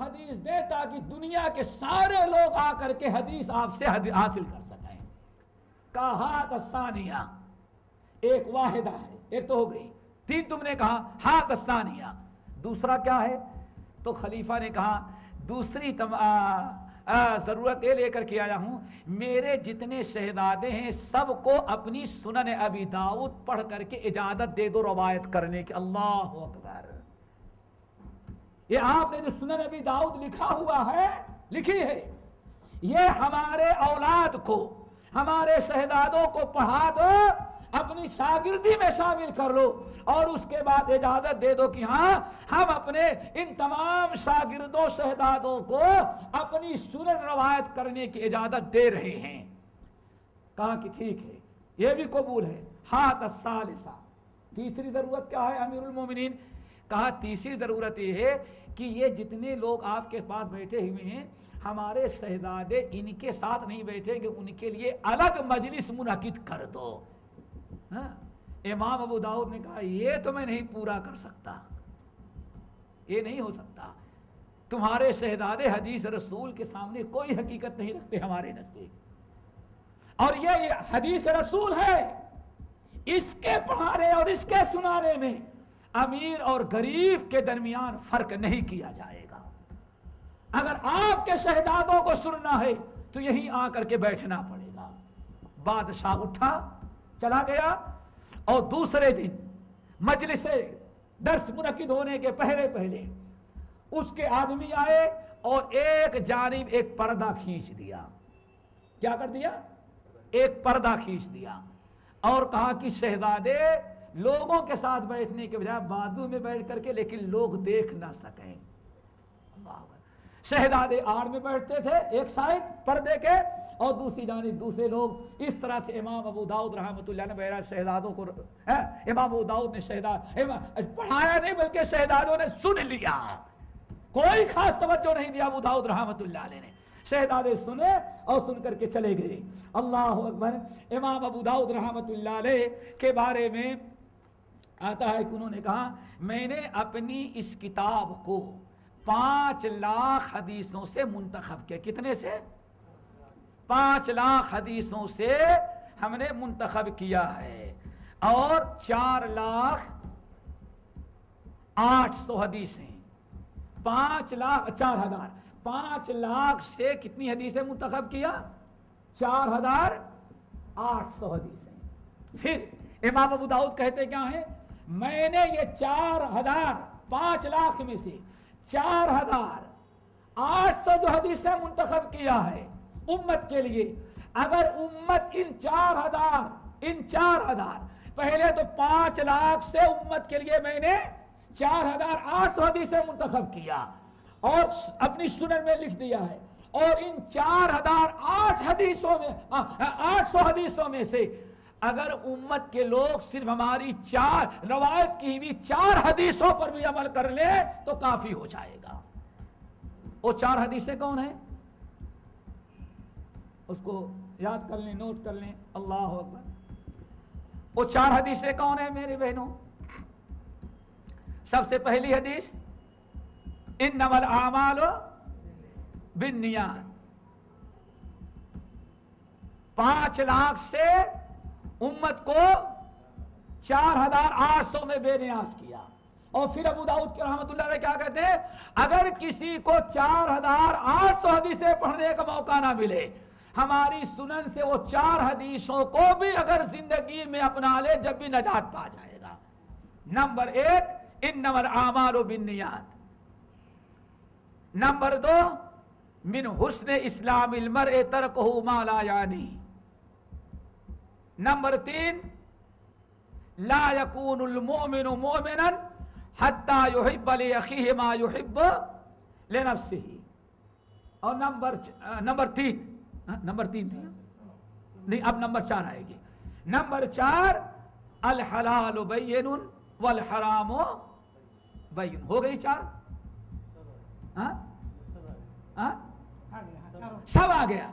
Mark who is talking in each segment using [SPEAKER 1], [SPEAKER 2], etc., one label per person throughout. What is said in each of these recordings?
[SPEAKER 1] حدیث دیں تاکہ دنیا کے سارے لوگ آ کر کے حدیث آپ سے حاصل کر سکیں. کہا ثانیہ ایک واحدہ ہے، ایک تو ہو گئی. 3 تم نے کہا ہاتھ ثانیہ، دوسرا کیا ہے؟ تو خلیفہ نے کہا دوسری ضرورت یہ لے کر کے آیا ہوں، میرے جتنے شہزادے ہیں سب کو اپنی سنن ابی داؤد پڑھ کر کے اجازت دے دو روایت کرنے کی. اللہ اکبر. یہ آپ نے جو سنن ابی داؤد لکھا ہوا ہے، لکھی ہے، یہ ہمارے اولاد کو، ہمارے شہزادوں کو پڑھا دو، اپنی شاگردی میں شامل کر لو، اور اس کے بعد اجازت دے دو کہ ہاں ہم اپنے ان تمام شاگردوں شہزادوں کو اپنی سنن روایت کرنے کی اجازت دے رہے ہیں. کہا کہ ٹھیک ہے، یہ بھی قبول ہے. ہاتھ الثالثہ، تیسری ضرورت کیا ہے امیر المومنین؟ کہا تیسری ضرورت یہ ہے کہ یہ جتنے لوگ آپ کے پاس بیٹھے ہوئے ہیں ہمارے شہزادے ان کے ساتھ نہیں بیٹھیں گے، ان کے لیے الگ مجلس منعقد کر دو. ہاں، امام ابو داؤد نے کہا یہ تو میں نہیں پورا کر سکتا، یہ نہیں ہو سکتا. تمہارے شہزادے حدیث رسول کے سامنے کوئی حقیقت نہیں رکھتے ہمارے نزدیک، اور یہ حدیث رسول ہے، اس کے پڑھانے اور اس کے سنانے میں امیر اور غریب کے درمیان فرق نہیں کیا جائے گا. اگر آپ کے شہزادوں کو سننا ہے تو یہیں آ کر کے بیٹھنا پڑے گا. بادشاہ اٹھا چلا گیا، اور دوسرے دن مجلس درس منعقد ہونے کے پہلے اس کے آدمی آئے اور ایک جانب ایک پردہ کھینچ دیا. کیا کر دیا؟ ایک پردہ کھینچ دیا اور کہا کہ شہزادے لوگوں کے ساتھ بیٹھنے کے بجائے بازو میں بیٹھ کر کے لیکن لوگ دیکھ نہ سکیں. شہزادے آڑ میں بیٹھتے تھے ایک سائڈ پردے کے، اور دوسری جانب دوسرے لوگ. اس طرح سے امام ابو داؤد رحمۃ اللہ نے بہرحال شہزادوں کو امام ابو داؤد نے پڑھایا نہیں بلکہ شہزادوں نے سن لیا، کوئی خاص توجہ نہیں دیا. ابو داؤد رحمۃ اللہ علیہ نے شہزادے سنے اور سن کر کے چلے گئے. اللہ اکبر. امام ابو داؤد رحمۃ اللہ علیہ کے بارے میں آتا ہے کہ انہوں نے کہا میں نے اپنی اس کتاب کو 5 لاکھ حدیثوں سے منتخب کیا. کتنے سے؟ 5 لاکھ حدیثوں سے ہم نے منتخب کیا ہے، اور 4 لاکھ 800 حدیثیں. 5 لاکھ 4,000. 5 لاکھ سے کتنی حدیثیں منتخب کیا؟ 4,800 حدیثیں. پھر امام ابو داؤد کہتے کیا ہیں؟ میں نے یہ 4,000 5 لاکھ میں سے 4,800 جو حدیثیں منتخب کیا ہے امت کے لیے، اگر امت ان 4,000 پہلے تو 5 لاکھ سے امت کے لیے میں نے 4,800 حدیثیں منتخب کیا اور اپنی سنن میں لکھ دیا ہے، اور ان 4,008 حدیثوں میں 800 حدیثوں میں سے اگر امت کے لوگ صرف ہماری 4 روایت کی ہوئی 4 حدیثوں پر بھی عمل کر لیں تو کافی ہو جائے گا. وہ 4 حدیثیں کون ہیں؟ اس کو یاد کر لیں، نوٹ کر لیں. اللہ اکبر. وہ 4 حدیثیں کون ہیں میرے بہنوں؟ سب سے پہلی حدیث انما الاعمال بالنیات. 5 لاکھ سے امت کو 4,800 میں بے نیاز کیا. اور پھر ابو داؤد کے رحمت اللہ علیہ کیا کہتے ہیں؟ اگر کسی کو 4,800 حدیثیں پڑھنے کا موقع نہ ملے، ہماری سنن سے وہ 4 حدیثوں کو بھی اگر زندگی میں اپنا لے جب بھی نجات پا جائے گا. نمبر 1 انما الاعمال بالنیات. نمبر 2 من حسن اسلام المرء ترکہ ما لا یعنی. نمبر 3 لا يكون المؤمن مؤمنا حتى يحب لأخيه ما يحب لنفسه. اور نمبر 3 تھی نہیں، اب نمبر 4 آئے گی. نمبر 4 الحلال بین والحرام بین. ہو گئی 4؟ سب آ گیا.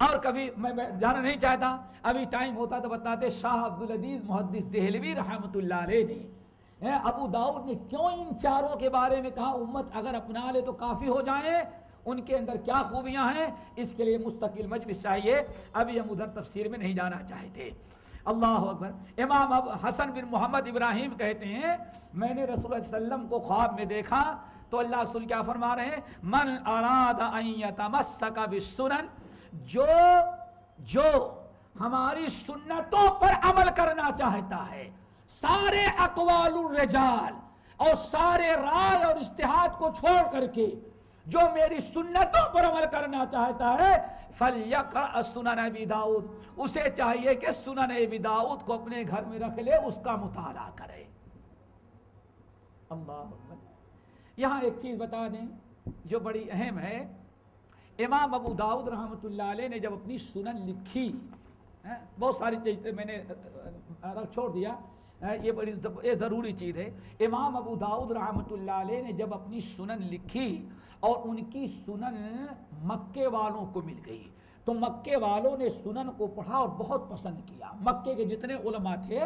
[SPEAKER 1] اور کبھی میں جانا نہیں چاہتا، ابھی ٹائم ہوتا تو بتاتے. شاہ عبدالعزیز محدث دہلوی رحمۃ اللہ علیہ نے ابو داؤد نے کیوں ان چاروں کے بارے میں کہا امت اگر اپنا لے تو کافی ہو جائیں، ان کے اندر کیا خوبیاں ہیں، اس کے لیے مستقل مجلس چاہیے، ابھی ہم ادھر تفسیر میں نہیں جانا چاہتے۔ اللہ اکبر۔ امام حسن بن محمد ابراہیم کہتے ہیں میں نے رسول اللہ صلی اللہ علیہ وسلم کو خواب میں دیکھا تو اللہ رسول کیا فرما رہے ہیں، من اراد ان یتمسک بالسنن، جو ہماری سنتوں پر عمل کرنا چاہتا ہے، سارے اقوال الرجال اور سارے رائے اور اجتہاد کو چھوڑ کر کے جو میری سنتوں پر عمل کرنا چاہتا ہے، فَلْيَقْرَأْ سُنَنَ ابی داؤد، اسے چاہیے کہ سنن ابی داؤد کو اپنے گھر میں رکھ لے، اس کا مطالعہ کرے۔ اللہ اکبر۔ یہاں ایک چیز بتا دیں جو بڑی اہم ہے، امام ابو داؤد رحمۃ اللہ علیہ نے جب اپنی سنن لکھی، بہت ساری چیزیں میں نے چھوڑ دیا، یہ بڑی ضروری چیز ہے۔ امام ابو داؤد رحمۃ اللہ علیہ نے جب اپنی سنن لکھی اور ان کی سنن مکے والوں کو مل گئی تو مکے والوں نے سنن کو پڑھا اور بہت پسند کیا۔ مکے کے جتنے علماء تھے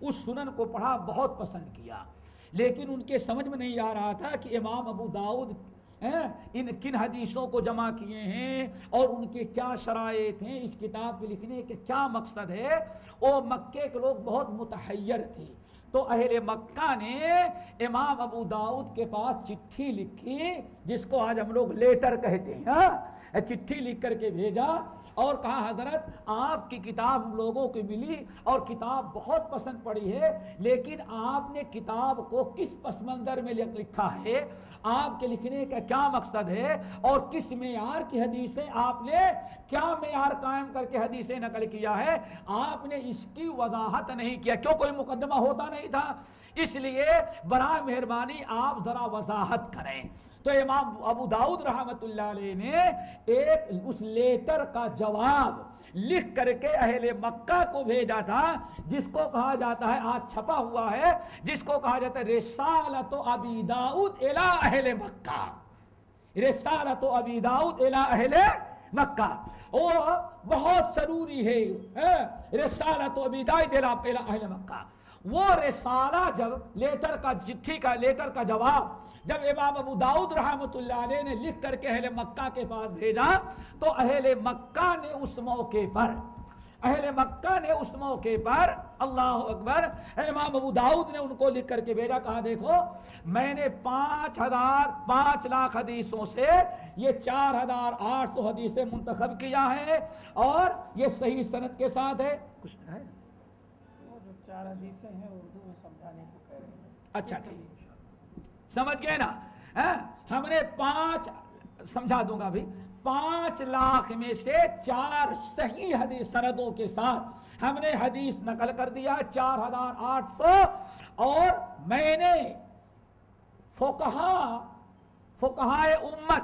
[SPEAKER 1] اس سنن کو پڑھا، بہت پسند کیا، لیکن ان کے سمجھ میں نہیں آ رہا تھا کہ امام ابو داؤد ان کن حدیثوں کو جمع کیے ہیں اور ان کے کیا شرائط ہیں، اس کتاب کے لکھنے کے کیا مقصد ہے۔ وہ مکے کے لوگ بہت متحیر تھے، تو اہل مکہ نے امام ابو داؤد کے پاس چٹھی لکھی، جس کو آج ہم لوگ لیٹر کہتے ہیں، چٹھی لکھ کر کے بھیجا اور کہا حضرت آپ کی کتاب ہم لوگوں کو ملی اور کتاب بہت پسند پڑی ہے، لیکن آپ نے کتاب کو کس پس منظر میں لکھا ہے، آپ کے لکھنے کا کیا مقصد ہے اور کس معیار کی حدیثیں آپ نے کیا معیار قائم کر کے حدیثیں نقل کیا ہے، آپ نے اس کی وضاحت نہیں کیا، کیوں کوئی مقدمہ ہوتا نہیں تھا، اس لیے برائے مہربانی آپ ذرا وضاحت کریں۔ تو امام ابو داؤد رحمۃ اللہ علیہ نے ایک اس لیٹر کا جواب لکھ کر کے اہل مکہ کو بھیجا تھا، جس کو کہا جاتا ہے، آج چھپا ہوا ہے، جس کو کہا جاتا ہے رسالۃ ابی داؤد الی اہل مکہ، رسالۃ ابی داؤد الی اہل مکہ، وہ بہت ضروری ہے، رسالۃ ابی داؤد الی اہل مکہ۔ وہ رسالہ جب لیٹر کا چٹھی کا لیٹر کا جواب جب امام ابو داؤد رحمۃ اللہ علیہ نے لکھ کر کے اہل مکہ کے پاس بھیجا تو اہل مکہ نے اس موقع پر اللہ اکبر امام ابو داؤد نے ان کو لکھ کر کے بھیجا، کہا دیکھو میں نے 5 لاکھ حدیثوں سے یہ 4800 حدیثیں منتخب کیا ہے اور یہ صحیح سند کے ساتھ ہے۔ کچھ ہے
[SPEAKER 2] 4 حدیثیں ہیں اردو میں سمجھانے کو کہہ رہے ہیں۔
[SPEAKER 1] اچھا ٹھیک، سمجھ گئے نا، ہم نے 5 سمجھا دوں گا بھی، 5 لاکھ میں سے 4 صحیح حدیث سندوں کے ساتھ ہم نے حدیث نقل کر دیا 4800، اور میں نے فقہائے امت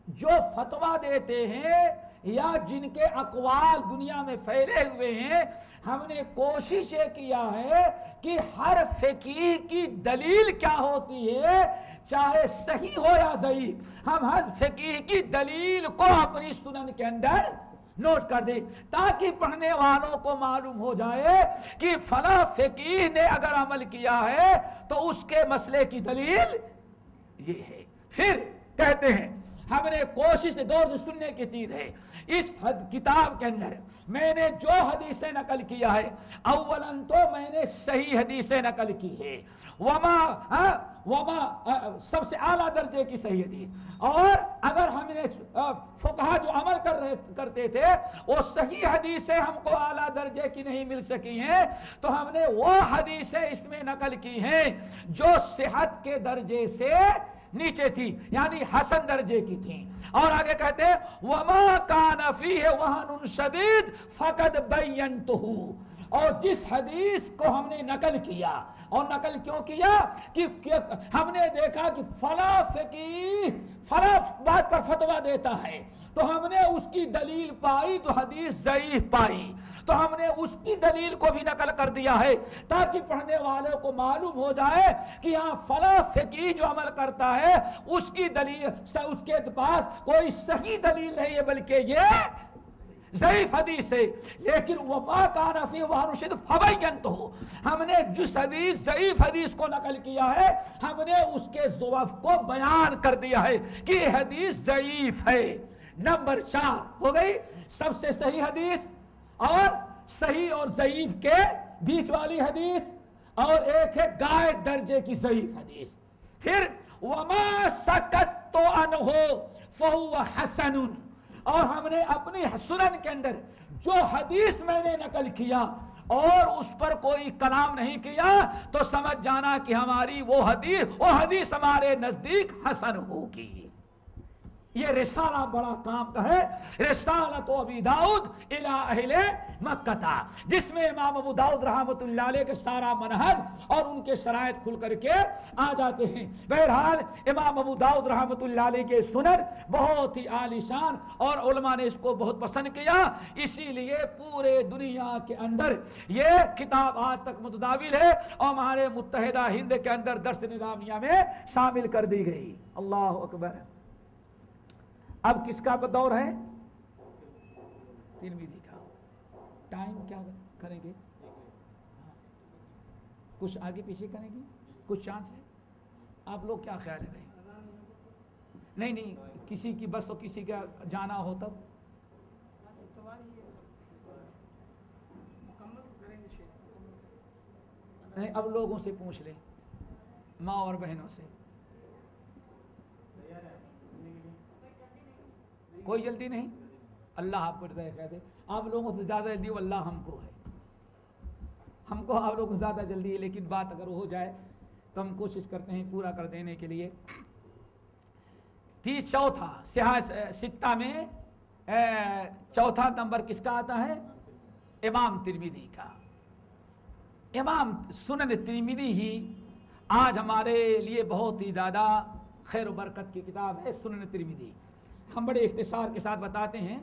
[SPEAKER 1] جو فتویٰ دیتے ہیں یا جن کے اقوال دنیا میں پھیلے ہوئے ہیں، ہم نے کوشش یہ کیا ہے کہ ہر فقیہ کی دلیل کیا ہوتی ہے، چاہے صحیح ہو یا ضعیف، ہم ہر فقیہ کی دلیل کو اپنی سنن کے اندر نوٹ کر دیں تاکہ پڑھنے والوں کو معلوم ہو جائے کہ فلاں فقیہ نے اگر عمل کیا ہے تو اس کے مسئلے کی دلیل یہ ہے۔ پھر کہتے ہیں ہم نے کوشش غور سے سننے کی چیز ہے، اس کتاب کے اندر میں نے جو حدیثیں نقل کیا ہے، اولاً تو میں نے صحیح حدیثیں نقل کی ہے، وما سب سے اعلیٰ درجے کی صحیح حدیث، اور اگر ہم نے فقہا جو عمل کرتے تھے وہ صحیح حدیثیں ہم کو اعلیٰ درجے کی نہیں مل سکی ہیں تو ہم نے وہ حدیثیں اس میں نقل کی ہیں جو صحت کے درجے سے نیچے تھی، یعنی حسن درجے کی تھی۔ اور آگے کہتے ہیں وَمَا كَانَ فِيهِ وَهْنٌ شَدِيدٌ فَقَدْ بَيَّنْتُهُ، اور جس حدیث کو ہم نے نقل کیا، اور نقل کیوں کیا کہ ہم نے دیکھا کہ فلاں فقیہ فلاں بات پر فتویٰ دیتا ہے تو ہم نے اس کی دلیل پائی تو حدیث ضعیف پائی، تو ہم نے اس کی دلیل کو بھی نقل کر دیا ہے تاکہ پڑھنے والوں کو معلوم ہو جائے کہ یہاں فلاں فقیہ جو عمل کرتا ہے اس کی دلیل، اس کے پاس کوئی صحیح دلیل نہیں ہے بلکہ یہ ضعیف حدیث ہے، لیکن وما کان فی وہنشد فبینتہ، ہم نے جس حدیث ضعیف حدیث کو نقل کیا ہے ہم نے اس کے ضعف کو بیان کر دیا ہے کہ یہ حدیث ضعیف ہے۔ نمبر 4 ہو گئی سب سے صحیح حدیث، اور صحیح اور ضعیف کے بیچ والی حدیث، اور ایک ہے گائے درجے کی ضعیف حدیث۔ پھر وما سکت عنہ فہو حسن، اور ہم نے اپنی سنن کے اندر جو حدیث میں نے نقل کیا اور اس پر کوئی کلام نہیں کیا تو سمجھ جانا کہ ہماری وہ حدیث ہمارے نزدیک حسن ہوگی۔ یہ رسالہ بڑا کام کا ہے، رسالۃ ابی داؤد الی اہل مکہ تھا، جس میں امام ابو داؤد رحمۃ اللہ علیہ کے سارا منہج اور ان کے شرائط کھل کر کے آ جاتے ہیں۔ بہرحال امام ابو داؤد رحمۃ اللہ علیہ کے سنن بہت ہی عالی شان، اور علماء نے اس کو بہت پسند کیا، اسی لیے پورے دنیا کے اندر یہ کتاب آج تک متداول ہے اور ہمارے متحدہ ہند کے اندر درس نظامیہ میں شامل کر دی گئی۔ اللہ اکبر۔ اب کس کا دور ہے؟ ترمذی کا۔ ٹائم کیا کریں گے؟ کچھ آگے پیچھے کریں گے؟ کچھ چانس ہے؟ آپ لوگ کیا خیال ہے بھائی؟ نہیں کسی کی بس اور کسی کا جانا ہو تب نہیں، اب لوگوں سے پوچھ لیں، ماں اور بہنوں سے۔ کوئی جلدی نہیں، اللہ آپ کو خیر دے۔ آپ لوگوں سے زیادہ جلدی اللہ ہم کو ہے، ہم کو آپ لوگوں سے زیادہ جلدی ہے، لیکن بات اگر ہو جائے تو ہم کوشش کرتے ہیں پورا کر دینے کے لیے۔ چوتھا ستہ میں چوتھا نمبر کس کا آتا ہے؟ امام ترمذی کا۔ امام سنن ترمذی ہی آج ہمارے لیے بہت ہی زیادہ خیر و برکت کی کتاب ہے سنن ترمذی۔ ہم بڑے اختصار کے ساتھ بتاتے ہیں۔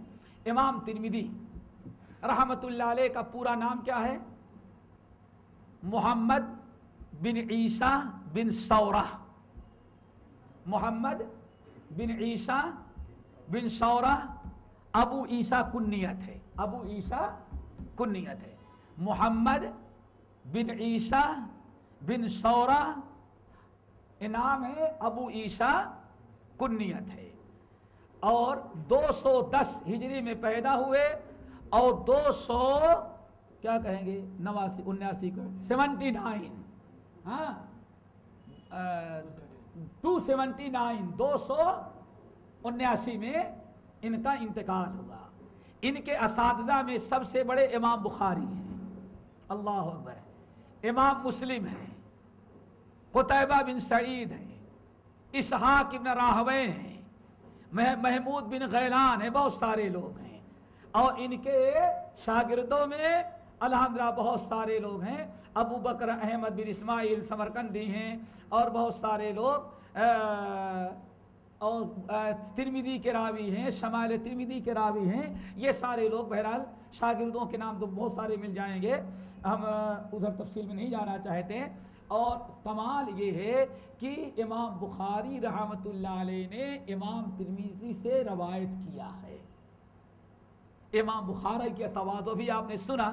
[SPEAKER 1] امام ترمذی رحمت اللہ علیہ کا پورا نام کیا ہے؟ محمد بن عیسیٰ بن ثورہ۔ محمد بن عیسیٰ بن ثورہ، ابو عیسیٰ کنیت ہے، ابو عیسیٰ کنیت ہے۔ محمد بن عیسیٰ بن ثورہ نام ہے، ابو عیسیٰ کنیت ہے، اور 210 ہجری میں پیدا ہوئے، اور 200 کیا کہیں گے 79 کو 79 ہاں 279 میں ان کا انتقال ہوا۔ ان کے اساتذہ میں سب سے بڑے امام بخاری ہیں، اللہ اکبر، امام مسلم ہیں، قتیبہ بن سعید ہیں، اسحاق بن راہویہ ہیں، محمود بن غیلان ہیں، بہت سارے لوگ ہیں، اور ان کے شاگردوں میں الحمدللہ بہت سارے لوگ ہیں۔ ابو بکر احمد بن اسماعیل سمرقندی ہیں، اور بہت سارے لوگ اور ترمذی کے راوی ہیں، شمائل ترمذی کے راوی ہیں، یہ سارے لوگ بہرحال شاگردوں کے نام تو بہت سارے مل جائیں گے، ہم ادھر تفصیل میں نہیں جانا چاہتے۔ اور کمال یہ ہے کہ امام بخاری رحمت اللہ علیہ نے امام ترمذی سے روایت کیا ہے۔ امام بخاری کی تواضع بھی آپ نے سنا،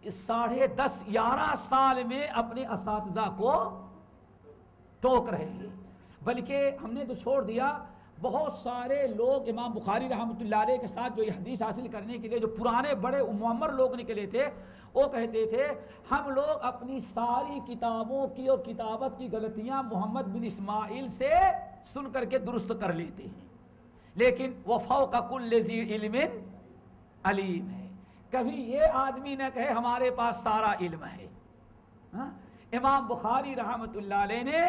[SPEAKER 1] 10.5-11 سال میں اپنے اساتذہ کو ٹوک رہے ہیں، بلکہ ہم نے تو چھوڑ دیا، بہت سارے لوگ امام بخاری رحمۃ اللہ علیہ کے ساتھ جو یہ حدیث حاصل کرنے کے لیے جو پرانے بڑے معمر لوگ نکلے تھے، وہ کہتے تھے ہم لوگ اپنی ساری کتابوں کی اور کتابت کی غلطیاں محمد بن اسماعیل سے سن کر کے درست کر لیتے ہیں، لیکن وہ فوق کل ذی علم علیم ہے، کبھی یہ آدمی نہ کہے ہمارے پاس سارا علم ہے۔ امام بخاری رحمۃ اللہ علیہ نے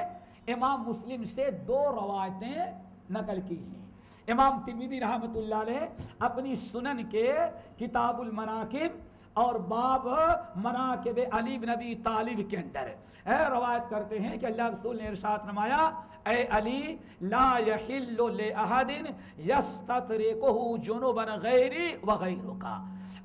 [SPEAKER 1] امام مسلم سے 2 روایتیں نقل کی ہیں۔ امام ترمذی رحمۃ اللہ علیہ اپنی سنن کے کتاب المناقب اور باب مناقب علی بن ابی طالب کے اندر روایت کرتے ہیں کہ اللہ رسول نے ارشاد فرمایا، اے علی لا یحل لأحد یستطرقہ جنبا غیری وغیرک،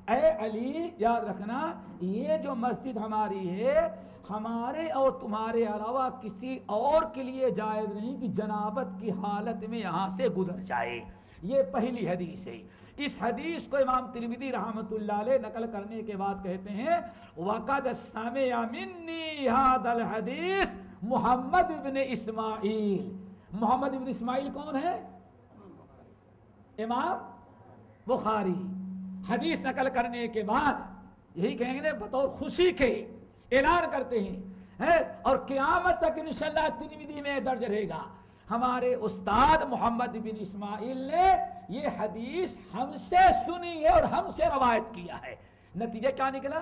[SPEAKER 1] اے علی یاد رکھنا یہ جو مسجد ہماری ہے ہمارے اور تمہارے علاوہ کسی اور کے لیے جائز نہیں کہ جنابت کی حالت میں یہاں سے گزر جائے۔ یہ پہلی حدیث ہے۔ اس حدیث کو امام ترمذی رحمۃ اللہ علیہ نقل کرنے کے بعد کہتے ہیں وَقَدْ سَمِعَ مِنِّي هَذَا الْحَدِيث محمد ابن اسماعیل۔ محمد ابن اسماعیل کون ہے؟ امام بخاری۔ حدیث نقل کرنے کے بعد یہی کہیں گے بطور خوشی کے اعلان کرتے ہیں اور قیامت تک انشاءاللہ ترمذی میں درج رہے گا، ہمارے استاد محمد بن اسماعیل نے یہ حدیث ہم سے سنی ہے اور ہم سے روایت کیا ہے۔ نتیجہ کیا نکلا؟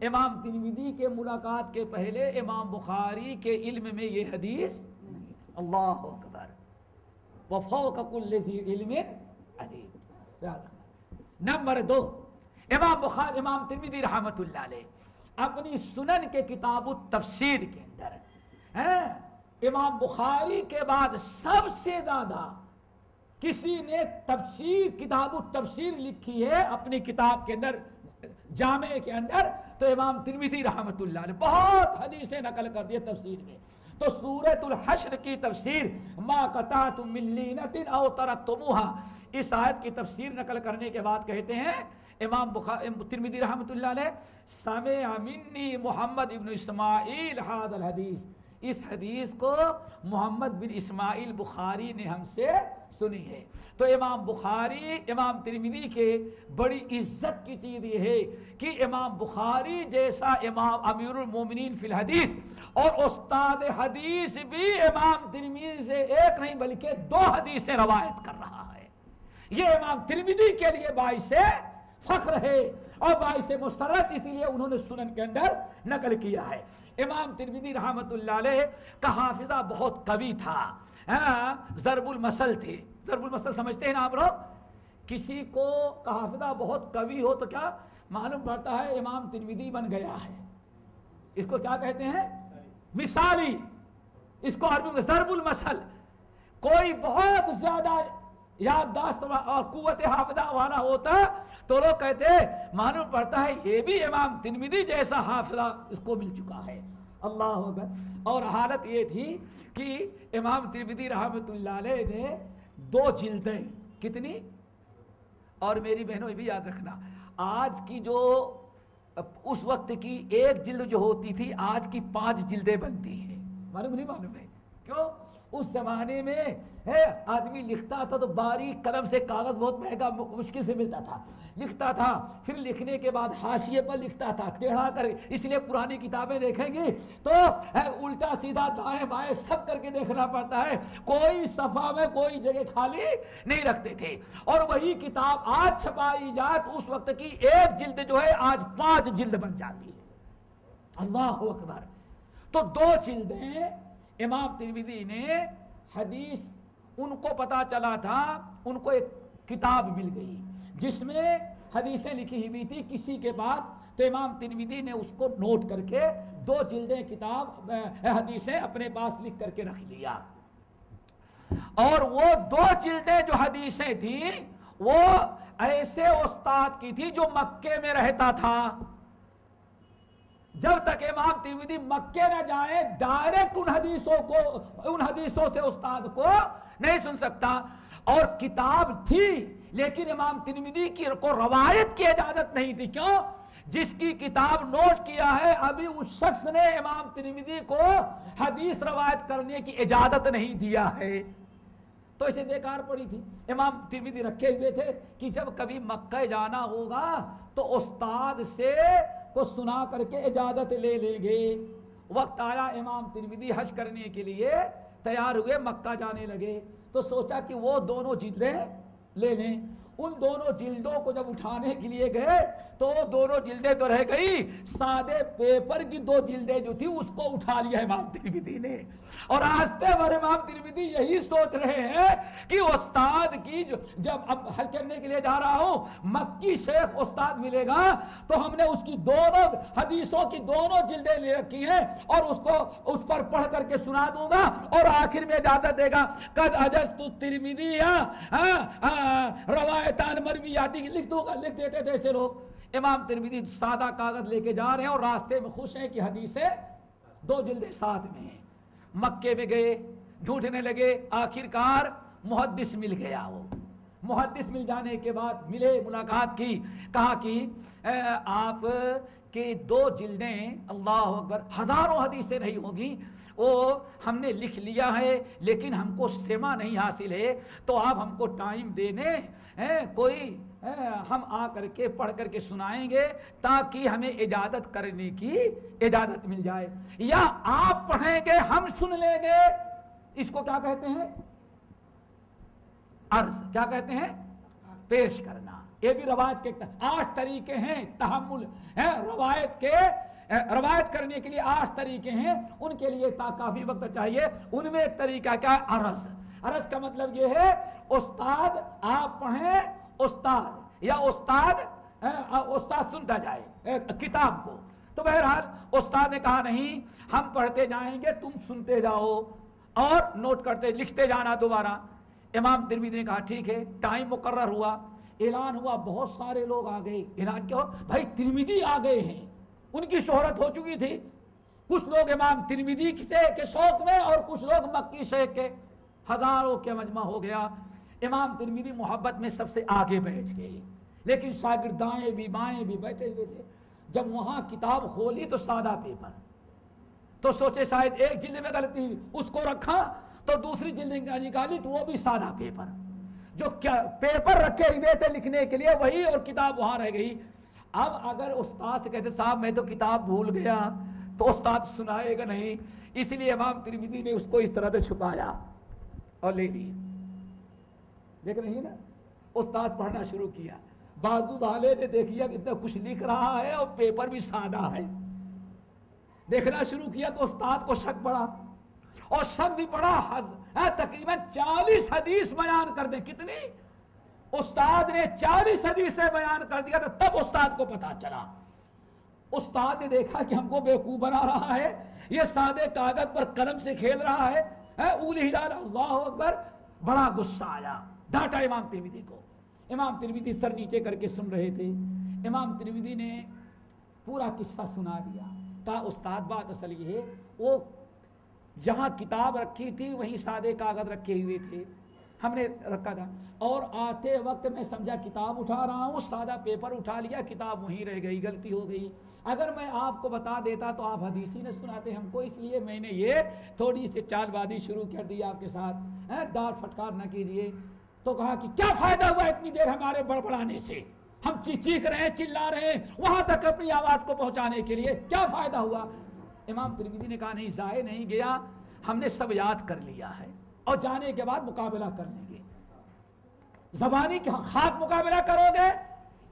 [SPEAKER 1] امام ترمذی کے ملاقات کے پہلے امام بخاری کے علم میں یہ حدیث اللہ اکبر وفوق کل ذی علم علیم۔ نمبر 2، امام ترمذی رحمۃ اللہ علیہ اپنی سنن کے کتاب التفسیر کے اندر امام بخاری کے بعد سب سے زیادہ کسی نے تفسیر کتاب التفسیر لکھی ہے اپنی کتاب کے اندر جامع کے اندر تو امام ترمذی رحمۃ اللہ علیہ بہت حدیثیں نقل کر دی تفسیر میں۔ تو سورۃ الحشر کی تفسیر ما قطعتم من لینۃ او ترکتموها، اس آیت کی تفسیر نقل کرنے کے بعد کہتے ہیں امام ترمذی رحمۃ اللہ علیہ سمع منی محمد ابن اسماعیل هذا الحدیث، اس حدیث کو محمد بن اسماعیل بخاری نے ہم سے سنی ہے۔ تو امام بخاری امام ترمذی کے بڑی عزت کی چیز یہ ہے کہ امام بخاری جیسا امام امیر المومنین فی الحدیث اور استاد حدیث بھی امام ترمذی سے ایک نہیں بلکہ 2 حدیثیں روایت کر رہا ہے۔ یہ امام ترمذی کے لیے باعث فخر ہے اور باعث مسرت، اسی لیے انہوں نے سنن کے اندر نقل کیا ہے۔ امام ترمذی رحمۃ اللہ علیہ کا حافظہ بہت قوی تھا، ضرب المثل تھے۔ ضرب المثل سمجھتے ہیں نا آپ لوگ؟ کسی کو کا حافظہ بہت قوی ہو تو کیا معلوم پڑتا ہے امام ترمذی بن گیا ہے، اس کو کیا کہتے ہیں؟ مثالی، اس کو عربی میں ضرب المثل۔ کوئی بہت زیادہ یادداشت اور قوت حافظہ والا ہوتا تو لوگ کہتے ہیں معلوم پڑتا ہے یہ بھی امام ترمذی جیسا حافظہ اس کو مل چکا ہے۔ اللہ اکبر۔ اور حالت یہ تھی کہ امام ترمذی رحمۃ اللہ علیہ نے 2 جلدیں، کتنی؟ اور میری بہنوں یہ بھی یاد رکھنا، آج کی جو اس وقت کی 1 جلد جو ہوتی تھی آج کی 5 جلدیں بنتی ہیں، معلوم نہیں معلوم ہے کیوں؟ اس زمانے میں آدمی لکھتا تھا تو باریک قلم سے، کاغذ بہت مہنگا مشکل سے ملتا تھا، لکھتا تھا، پھر لکھنے کے بعد حاشیے پر لکھتا تھا ٹیڑھا کر، اس لیے پرانی کتابیں دیکھیں گی تو الٹا سیدھا دائیں بائیں سب کر کے دیکھنا پڑتا ہے، کوئی صفحہ میں کوئی جگہ خالی نہیں رکھتے تھے۔ اور وہی کتاب آج چھپائی جائے تو اس وقت کی 1 جلد جو ہے آج 5 جلد بن جاتی ہے۔ اللہ اکبر۔ تو 2 جلدیں امام ترمذی نے حدیث، ان کو پتا چلا تھا، ان کو ایک کتاب مل گئی جس میں حدیثیں لکھی ہوئی تھی کسی کے پاس، تو امام ترمذی نے اس کو نوٹ کر کے 2 جلدیں کتاب حدیثیں اپنے پاس لکھ کر کے رکھ لیا۔ اور وہ 2 جلدیں جو حدیثیں تھیں وہ ایسے استاد کی تھی جو مکے میں رہتا تھا۔ جب تک امام ترمذی مکے نہ جائے ڈائریکٹ ان حدیثوں سے استاد کو نہیں سن سکتا۔ اور کتاب تھی لیکن امام ترمذی کو روایت کی اجازت نہیں تھی، کیوں؟ جس کی کتاب نوٹ کیا ہے ابھی اس شخص نے امام ترمذی کو حدیث روایت کرنے کی اجازت نہیں دیا ہے، تو اسے بیکار پڑی تھی۔ امام ترمذی رکھے ہوئے تھے کہ جب کبھی مکہ جانا ہوگا تو استاد سے کو سنا کر کے اجازت لے لیں گے۔ وقت آیا امام ترمذی حج کرنے کے لیے تیار ہوئے، مکہ جانے لگے، تو سوچا کہ وہ 2 جلدیں لے لیں۔ ان 2 جلدوں کو جب اٹھانے کے لیے گئے تو وہ 2 جلدیں تو رہ گئی، سادے پیپر کی 2 جلدیں جو تھی اس کو اٹھا لیا امام ترمذی نے۔ اور آہستہ بھر امام ترمذی یہی سوچ رہے ہیں کہ استاد کی جب اب حج کرنے کے لیے جا رہا ہوں مکی شیخ استاد ملے گا تو ہم نے اس کی 2 حدیثوں کی 2 جلدیں لے رکھی ہیں اور اس کو اس پر پڑھ کر کے سنا دوں گا اور آخر میں اجازت دے گا قد اجزت الترمذی روایت مرویاتی لکھ دوں گا، لکھ دیتے تھے ایسے لوگ۔ امام ترمذی سادہ کاغذ لے کے جا رہے ہیں اور راستے میں خوش ہیں کہ حدیثیں 2 جلدیں ساتھ میں ہیں۔ مکے میں گئے، ڈھونڈنے لگے، آخر کار محدث مل گیا، وہ محدث مل جانے کے بعد ملے، ملاقات کی، کہا کہ آپ کے 2 جلدیں، اللہ اکبر، ہزاروں حدیثیں نہیں ہوگی، وہ ہم نے لکھ لیا ہے لیکن ہم کو سما نہیں حاصل ہے، تو آپ ہم کو ٹائم دے دیں، کوئی ہم آ کر کے پڑھ کر کے سنائیں گے تاکہ ہمیں اجازت کرنے کی اجازت مل جائے، یا آپ پڑھیں گے ہم سن لیں گے۔ اس کو کیا کہتے ہیں؟ عرض۔ کیا کہتے ہیں؟ پیش کرنا۔ یہ بھی روایت کے 8 طریقے ہیں تحمل، روایت کرنے کے لیے 8 طریقے ہیں، ان کے لیے کافی وقت چاہیے۔ ان میں ایک طریقہ کیا ہے؟ عرض۔ عرض کا مطلب یہ ہے استاد آپ پڑھیں، استاد یا استاد سنتا جائے کتاب کو۔ تو بہرحال استاد نے کہا نہیں، ہم پڑھتے جائیں گے، تم سنتے جاؤ اور نوٹ کرتے لکھتے جانا دوبارہ۔ امام ترمذی نے کہا ٹھیک ہے، ٹائم مقرر ہوا، اعلان ہوا، بہت سارے لوگ آ گئے۔ اعلان کیا؟ بھائی ترمذی آ گئے ہیں، ان کی شہرت ہو چکی تھی۔ کچھ لوگ امام ترمذی کے شوق میں اور کچھ لوگ مکی شیخ کے، ہزاروں کے مجمع ہو گیا۔ امام ترمذی محبت میں سب سے آگے بیٹھ گئے، لیکن شاگرد دائیں بھی بائیں بھی بیٹھے ہوئے تھے۔ جب وہاں کتاب کھولی تو سادہ پیپر، تو سوچے شاید ایک جلد میں غلطی ہوئی، اس کو رکھا تو دوسری جلد نکالی تو وہ بھی سادہ پیپر، جو کیا پیپر رکھے ہوئے تھے لکھنے کے لیے وہی، اور کتاب وہاں رہ گئی۔ اب اگر استاد سے کہتے صاحب میں تو کتاب بھول گیا تو استاد سنائے گا نہیں، اس لیے امام ترمذی نے اس کو اس طرح سے چھپایا اور لے لی۔ دیکھ رہی ہے نا، استاد پڑھنا شروع کیا، بازو والے نے دیکھیا کہ اتنا کچھ لکھ رہا ہے اور پیپر بھی سادہ ہے، دیکھنا شروع کیا تو استاد کو شک پڑا، اور شک بھی پڑا، تقریباً 40 حدیث بیان کر دیں۔ کتنی؟ استاد نے 40 حدیثیں بیان کر دیا تھا، تب استاد کو پتا چلا۔ استاد نے دیکھا کہ ہم کو بیوقوف بنا رہا ہے، یہ سادے کاغذ پر قلم سے کھیل رہا ہے، اولی ہلال، اللہ اکبر۔ بڑا غصہ آیا، ڈانٹا امام ترمذی کو۔ امام ترمذی سر نیچے کر کے سن رہے تھے۔ امام ترمذی نے پورا قصہ سنا دیا، کہا استاد بات اصل یہ ہے، وہ جہاں کتاب رکھی تھی وہیں سادے کاغذ رکھے ہوئے تھے، ہم نے رکھا تھا، اور آتے وقت میں سمجھا کتاب اٹھا رہا ہوں، سادہ پیپر اٹھا لیا، کتاب وہیں رہ گئی، غلطی ہو گئی۔ اگر میں آپ کو بتا دیتا تو آپ حدیث ہی نہ سناتے ہم کو، اس لیے میں نے یہ تھوڑی سی چال بازی شروع کر دی آپ کے ساتھ، ڈانٹ پھٹکار نہ کیجیے۔ تو کہا کہ کیا فائدہ ہوا اتنی دیر ہمارے بڑبڑانے سے، ہم چیخ رہے ہیں، چلا رہے ہیں وہاں تک اپنی آواز کو پہنچانے کے لیے، کیا فائدہ ہوا؟ امام ترمذی نے کہا نہیں، ضائع نہیں گیا، ہم نے سب یاد کر لیا ہے، اور جانے کے بعد مقابلہ کر لیں گے، زبانی کے خاک مقابلہ کرو گے۔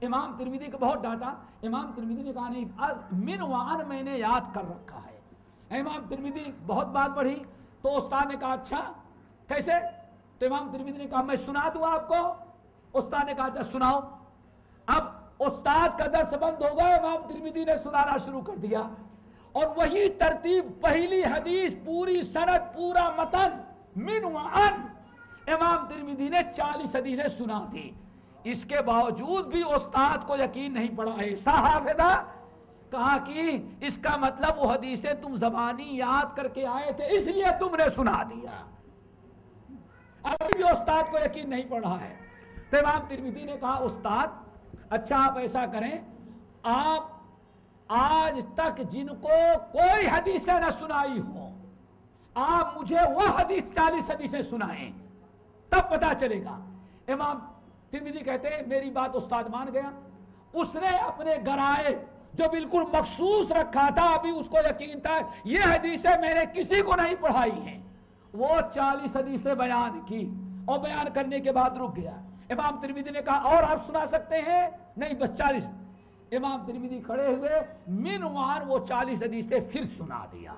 [SPEAKER 1] امام ترمذی کو بہت ڈانٹا۔ امام ترمذی نے کہا نہیں، من وعن میں نے یاد کر رکھا ہے۔ امام ترمذی بہت بات بڑھی تو استاد نے کہا اچھا کیسے؟ تو امام ترمذی نے کہا میں سنا دوں آپ کو۔ استاد نے کہا اچھا سناؤ۔ اب استاد کا درس بند ہو گیا، امام ترمذی نے سنانا شروع کر دیا، اور وہی ترتیب، پہلی حدیث، پوری سند، پورا متن، من وعن۔ امام ترمذی نے 40 حدیثیں سنا دی، اس کے باوجود بھی استاد کو یقین نہیں پڑا۔ ایسا حافظہ؟ کہا کہ اس کا مطلب وہ حدیثیں تم زبانی یاد کر کے آئے تھے اس لیے تم نے سنا دیا۔ ابھی بھی استاد کو یقین نہیں پڑ رہا ہے۔ تو امام ترمذی نے کہا استاد اچھا آپ ایسا کریں، آپ آج تک جن کو کوئی حدیثیں نہ سنائی ہو، آپ مجھے وہ حدیث 40 حدیثیں سنائیں، تب پتا چلے گا۔ امام ترمذی کہتے ہیں میری بات استاد مان گیا، اس نے اپنے گرائے جو بالکل مخصوص رکھا تھا، ابھی اس کو یقین تھا یہ حدیثیں میں نے کسی کو نہیں پڑھائی ہیں، وہ 40 حدیثیں بیان کی، اور بیان کرنے کے بعد رک گیا۔ امام ترمذی نے کہا اور آپ سنا سکتے ہیں؟ نہیں بس 40۔ امام ترمذی کھڑے ہوئے، من وعن وہ 40 حدیثیں پھر سنا دیا،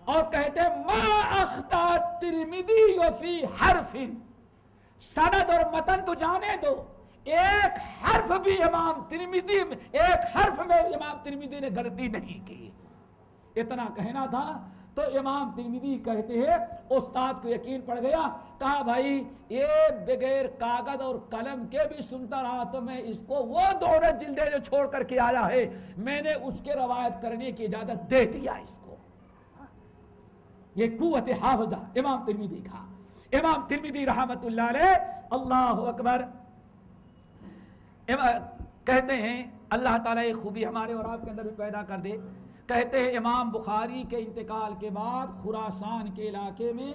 [SPEAKER 1] اور کہتے ما اخطا ترمذی فی حرف، سند اور متن تو جانے دو، ایک حرف بھی امام ترمذی، ایک حرف میں امام ترمذی نے غلطی نہیں کی۔ اتنا کہنا تھا تو امام ترمذی کہتے ہیں استاد کو یقین پڑ گیا، کہا بھائی یہ بغیر کاغذ اور قلم کے بھی سنتا رہا تو میں اس کو وہ دونوں جلدیں جو چھوڑ کر کے آیا ہے میں نے اس کے روایت کرنے کی اجازت دے دیا اس کو۔ یہ قوت حافظہ امام ترمذی کا۔ امام ترمذی رحمت اللہ علیہ، اللہ اکبر، کہتے ہیں اللہ تعالیٰ یہ خوبی ہمارے اور آپ کے اندر بھی پیدا کر دے، کہتے ہیں امام بخاری کے انتقال کے بعد خراسان کے علاقے میں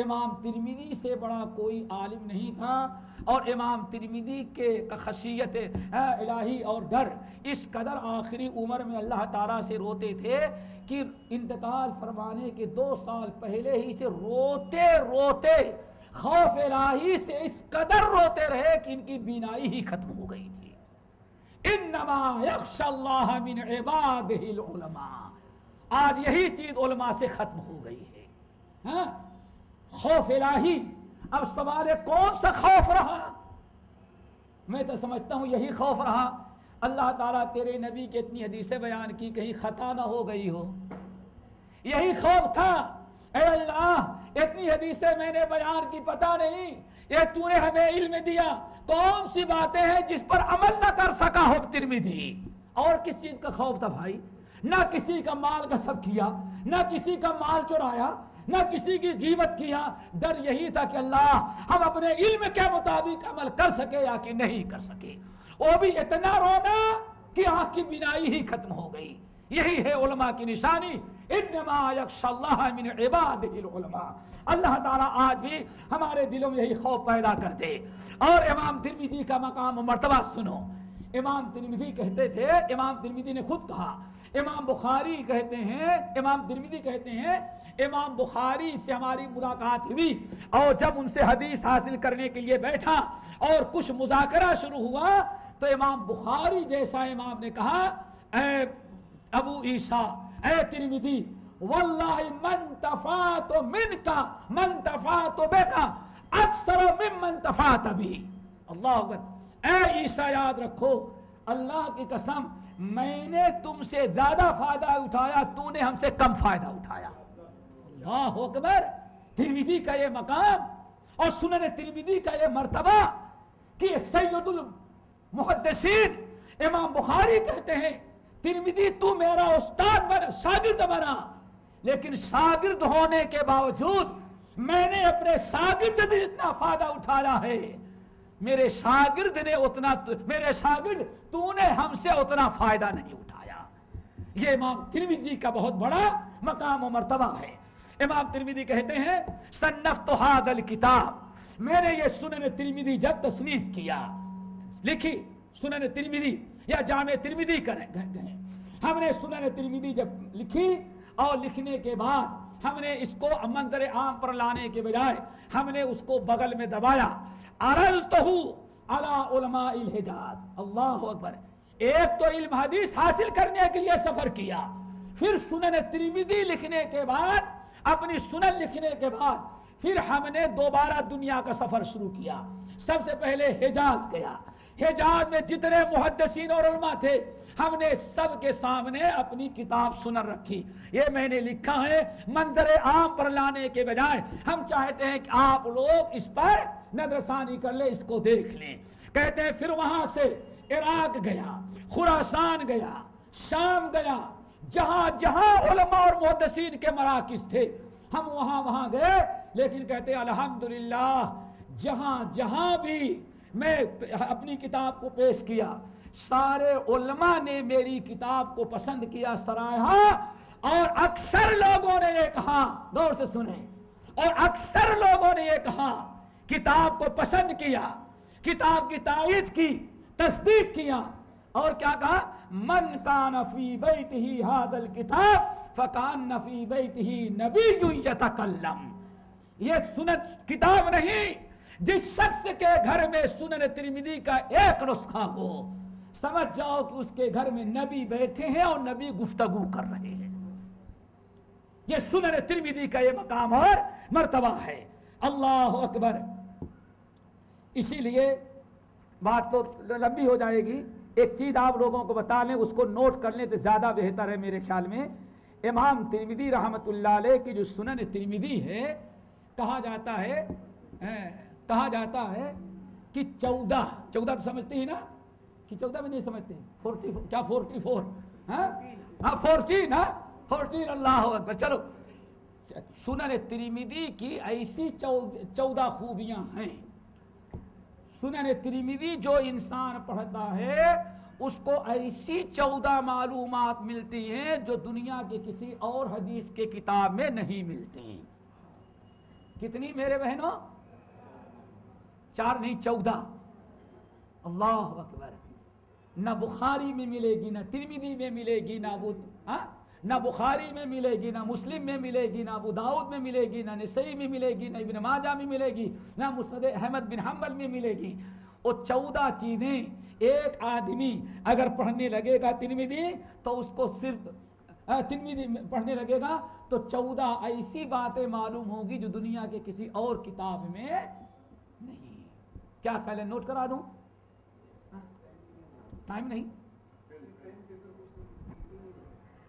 [SPEAKER 1] امام ترمذی سے بڑا کوئی عالم نہیں تھا، اور امام ترمذی کے خشیت الہی اور ڈر اس قدر آخری عمر میں اللہ تعالیٰ سے روتے تھے کہ انتقال فرمانے کے 2 سال پہلے ہی سے روتے روتے خوف الہی سے اس قدر روتے رہے کہ ان کی بینائی ہی ختم ہو گئی تھی۔ انما یخشی اللہ من عبادہ العلماء، آج یہی چیز علماء سے ختم ہو گئی ہے، ہاں، خوف الہی۔ اب سوال ہے کون سا خوف رہا؟ میں تو سمجھتا ہوں یہی خوف رہا، اللہ تعالیٰ تیرے نبی کی اتنی حدیثیں بیان کی کہیں خطا نہ ہو گئی ہو، یہی خوف تھا۔ اے اللہ اتنی حدیثیں میں نے بیان کی، پتہ نہیں یہ تو نے ہمیں علم دیا کون سی باتیں ہیں جس پر عمل نہ کر سکا ہو ترمذی۔ اور کس چیز کا خوف تھا بھائی؟ نہ کسی کا مال غصب کیا، نہ کسی کا مال چرایا، نہ کسی کی غیبت کیا، ڈر یہی تھا کہ اللہ ہم اپنے علم کے مطابق عمل کر سکے یا کہ نہیں کر سکے۔ وہ بھی اتنا رونا کہ آنکھ کی بینائی ہی ختم ہو گئی۔ یہی ہے علماء کی نشانی، انما یخشی اللہ من عبادہ العلماء۔ اللہ تعالیٰ آج بھی ہمارے دلوں میں یہی خوف پیدا کر دے۔ اور امام ترمذی کا مقام و مرتبہ سنو، امام ترمذی کہتے تھے، امام ترمذی نے خود کہا، امام بخاری کہتے ہیں، امام ترمذی کہتے ہیں امام بخاری سے ہماری ملاقات ہوئی، اور جب ان سے حدیث حاصل کرنے کے لیے بیٹھا اور کچھ مذاکرہ شروع ہوا تو امام بخاری جیسا امام نے کہا، اے ابو عیسیٰ، اے ترمذی، واللہ من تفات منکا من تفات بکا اکثر ممن تفات بھی۔ اللہ اکبر، اے عیسیٰ یاد رکھو، اللہ کی قسم میں نے تم سے زیادہ فائدہ اٹھایا، تو نے ہم سے کم فائدہ اٹھایا۔ اللہ اکبر، ترمذی کا یہ مقام اور سنن ترمذی کا یہ مرتبہ کہ سید المحدثین امام بخاری کہتے ہیں ترمذی تو میرا استاد بنا، شاگرد بنا، لیکن شاگرد ہونے کے باوجود میں نے اپنے شاگرد سے جتنا فائدہ اٹھایا ہے، میرے شاگرد نے اتنا، میرے شاگرد تو نے ہم سے اتنا فائدہ نہیں اٹھایا۔ یہ امام ترمذی کا بہت بڑا مقام و مرتبہ ہے۔ امام ترمذی کہتے ہیں صنفت ھذا الکتاب، میں نے یہ سنن ترمذی جب تصنیف کیا، لکھی سنن ترمذی یا جامع ترمذی کہیں، ہم نے سنن ترمذی جب لکھی اور لکھنے کے بعد ہم نے اس کو منظر عام پر لانے کے بجائے ہم نے اس کو بغل میں دبایا، عرضتہ علی علماء الحجاز۔ اللہ اکبر، ایک تو علم حدیث حاصل کرنے کے لیے سفر کیا، پھر سنن ترمذی لکھنے کے بعد، اپنی سنن لکھنے کے بعد پھر ہم نے دوبارہ دنیا کا سفر شروع کیا۔ سب سے پہلے حجاز گیا، حجاز میں جتنے محدثین اور علماء تھے ہم نے سب کے سامنے اپنی کتاب سنن رکھی۔ یہ میں نے لکھا ہے منظر عام پر لانے کے بجائے ہم چاہتے ہیں کہ آپ لوگ اس پر نظر ثانی کر لیں، اس کو دیکھ لیں۔ کہتے ہیں پھر وہاں سے عراق گیا، خراسان گیا، شام گیا، جہاں جہاں علماء اور محدثین کے مراکز تھے ہم وہاں گئے، لیکن کہتے ہیں الحمدللہ جہاں جہاں بھی میں اپنی کتاب کو پیش کیا سارے علماء نے میری کتاب کو پسند کیا، سراہا، اور اکثر لوگوں نے یہ کہا، غور سے سنیں، اور اکثر لوگوں نے یہ کہا، کتاب کو پسند کیا، کتاب کی تائید کی، تصدیق کیا، اور کیا کہا، من کان فی بیتہ ھذا الکتاب فکان فی بیتہ نبی یتکلم۔ یہ سنت کتاب نہیں، جس شخص کے گھر میں سنن ترمذی کا ایک نسخہ ہو سمجھ جاؤ کہ اس کے گھر میں نبی بیٹھے ہیں اور نبی گفتگو کر رہے ہیں۔ یہ سنن ترمذی کا یہ مقام اور مرتبہ ہے۔ اللہ اکبر، اسی لیے بات تو لمبی ہو جائے گی، ایک چیز آپ لوگوں کو بتا لیں، اس کو نوٹ کر لیں تو زیادہ بہتر ہے میرے خیال میں۔ امام ترمذی رحمت اللہ علیہ کی جو سنن ترمذی ہے، کہا جاتا ہے کہ 14 تو سمجھتے ہیں نا، کہ 14 میں نہیں سمجھتے، 44 کیا 44 ہاں 14 اللہ اکبر، چلو سنن ترمذی کی ایسی 14 خوبیاں ہیں. سنن ترمذی جو انسان پڑھتا ہے اس کو ایسی 14 معلومات ملتی ہیں جو دنیا کے کسی اور حدیث کے کتاب میں نہیں ملتی. کتنی میرے بہنوں؟ 4 نہیں 14. اللہ اکبر. نہ بخاری میں ملے گی، نہ ترمذی میں ملے گی، نہ بخاری میں ملے گی، نہ مسلم میں ملے گی، نہ ابو داؤد میں ملے گی، نہ نسائی میں ملے گی، نہ ابن ماجہ میں ملے گی، نہ مسند احمد بن حنبل میں ملے گی. وہ 14 چیزیں ایک آدمی اگر پڑھنے لگے گا ترمذی تو اس کو صرف ترمذی پڑھنے لگے گا تو 14 ایسی باتیں معلوم ہوگی جو دنیا کے کسی اور کتاب میں نہیں. کیا خیال ہے، نوٹ کرا دوں؟ ٹائم نہیں؟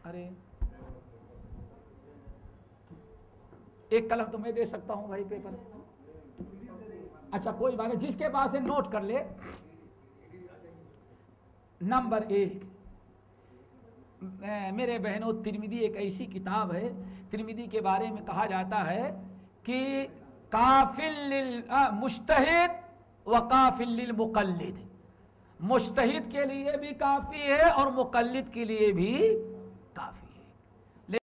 [SPEAKER 1] ارے ایک قلم تو میں دے سکتا ہوں بھائی، پیپر. اچھا کوئی بات نہیں، جس کے پاس ہے نوٹ کر لے. نمبر 1 میرے بہنوں، ترمذی ایک ایسی کتاب ہے، ترمذی کے بارے میں کہا جاتا ہے کہ کافل للمجتہد وکافل للمقلد. مجتہد کے لیے بھی کافی ہے اور مقلد کے لیے بھی